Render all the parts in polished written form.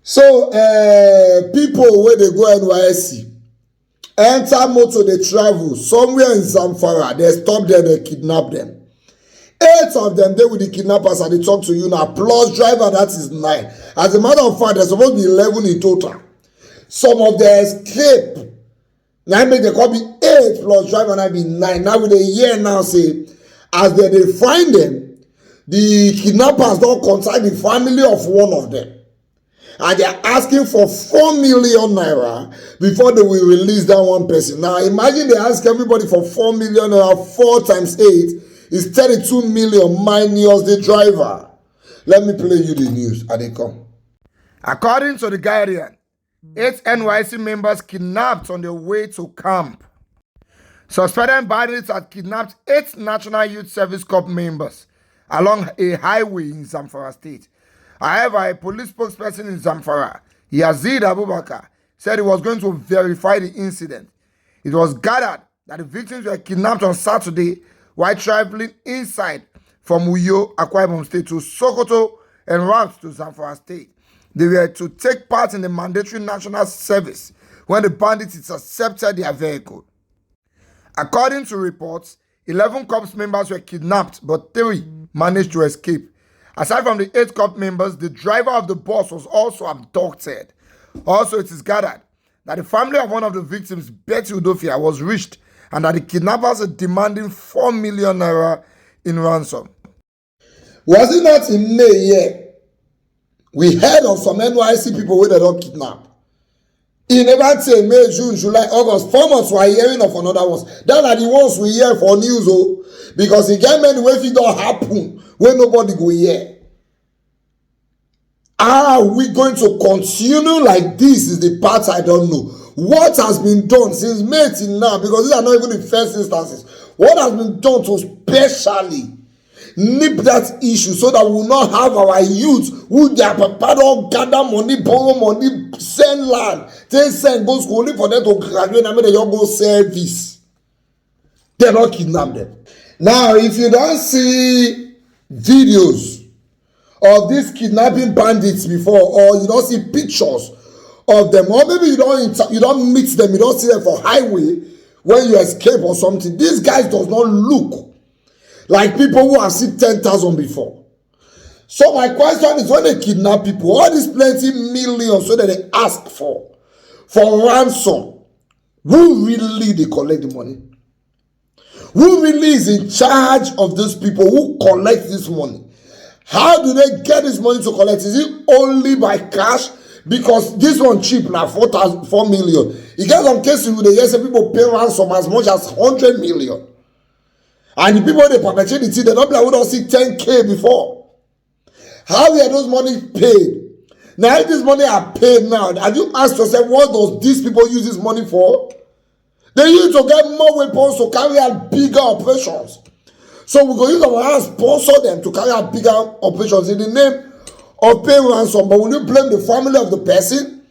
So people where they go NYSC, enter motor, they travel somewhere in Zamfara, they stop there, they kidnap them. 8 of them, they with the kidnappers, and they talk to you now, plus driver, that is 9. As a matter of fact, there's supposed to be 11 in total. Some of them escape. Now make they call me 8 plus driver, and I be 9. Now with a year now say, as they find them, the kidnappers don't contact the family of one of them. And they are asking for 4 million naira before they will release that one person. Now imagine they ask everybody for 4 million naira, 4 times 8 is 32 million minus the driver. Let me play you the news as they come. According to the Guardian, 8 NYSC members kidnapped on their way to camp. Suspected bandits had kidnapped 8 National Youth Service Corps members along a highway in Zamfara State. However, a police spokesperson in Zamfara, Yazid Abubakar, said he was going to verify the incident. It was gathered that the victims were kidnapped on Saturday while traveling inside from Uyo, Akwa Ibom State to Sokoto en route to Zamfara State. They were to take part in the mandatory national service when the bandits intercepted their vehicle. According to reports, 11 corps members were kidnapped, but 3 managed to escape. Aside from the 8 corps members, the driver of the bus was also abducted. Also, it is gathered that the family of one of the victims, Betty Udofia, was reached and that the kidnappers are demanding 4 million naira in ransom. Was it not in May yet? We heard of some NYSC people where they don't kidnap. In never say May, June, July, August, 4 months we are hearing of another ones. That are the ones we hear for news, oh, because it get many ways it don't happen when nobody go hear. Are we going to continue like this? Is the part I don't know. What has been done since May till now, because these are not even the first instances, what has been done to specially nip that issue so that we will not have our youth who their papa don't gather money, borrow money, send land, they send go school only for them to graduate and they don't go service. They don't kidnap them. Now, if you don't see videos of these kidnapping bandits before, or you don't see pictures of them, or maybe you don't meet them, you don't see them for highway when you escape or something, these guys does not look like people who have seen 10,000 before. So my question is, when they kidnap people, all these plenty millions so that they ask for ransom, who really they collect the money? Who really is in charge of these people who collect this money? How do they get this money to collect? Is it only by cash? Because this one cheap now, 4 million. You get some cases with the yes, people pay ransom as much as 100 million. And the people they perpetrate the thing, they don't be like we don't see 10K before. How were those money paid? Now if this money are paid now, have you asked yourself what does these people use this money for? They use it to get more weapons to carry out bigger operations. So we go use our hands, sponsor them to carry out bigger operations in the name of paying ransom. But will you blame the family of the person?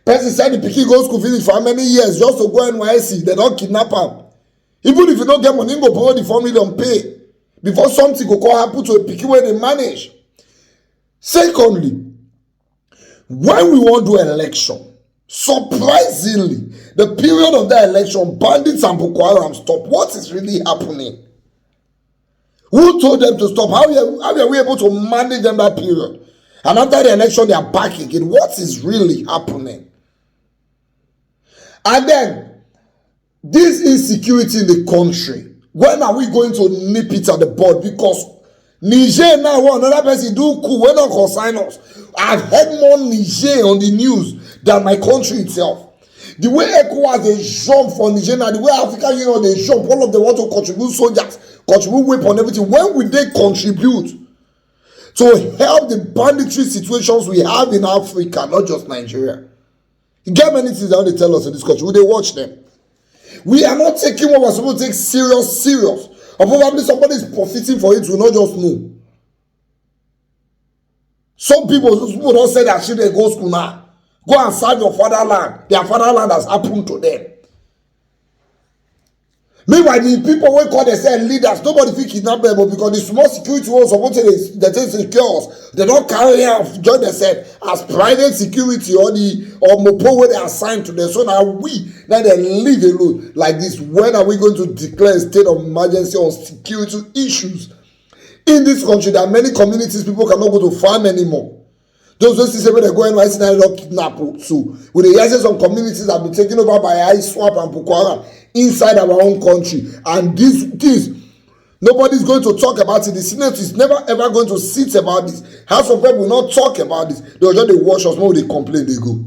Person said the pikin go school finish for how many years just to go NYSC, they don't kidnap him. Even if you don't get money, you go borrow the 4 million pay before something go come happen to a pikin where they manage. Secondly, when we want to do an election, surprisingly, the period of that election, bandits and Boko Haram stop. What is really happening? Who told them to stop? How are we able to manage them that period? And after the election, they are back again. What is really happening? And then, this insecurity in the country, when are we going to nip it at the bud? Because Niger now, another person do cool, we're not consign us. I've heard more Niger on the news than my country itself. The way ECOWAS they jump for Niger now, the way African Union they jump, all of them want to contribute soldiers, contribute weapons, everything. When will they contribute to help the banditry situations we have in Africa, not just Nigeria? You get many things that they tell us in this country. Will they watch them? We are not taking what we're supposed to take serious. Or probably somebody is profiting for it, we not just know. Some people don't say that shit, they go school now. Go and serve your fatherland. Their fatherland has happened to them. Meanwhile, the people wey call themselves leaders, nobody fit kidnap them, but because the small security ones suppose say they take secure us, they don carry am join themselves as private security or mopo wey dey assign to them. So na we na dem leave alone like this. When are we going to declare a state of emergency on security issues in this country? There are many communities people cannot go to farm anymore. Those wey see say wey dey go NYSC na don kidnap. So we dey hear say some communities have been taken over by ISWAP and Boko Haram inside our own country, and this nobody's going to talk about it. The Senate is never ever going to sit about this. House of Rep will not talk about this. They will just dey watch us when they complain, they go.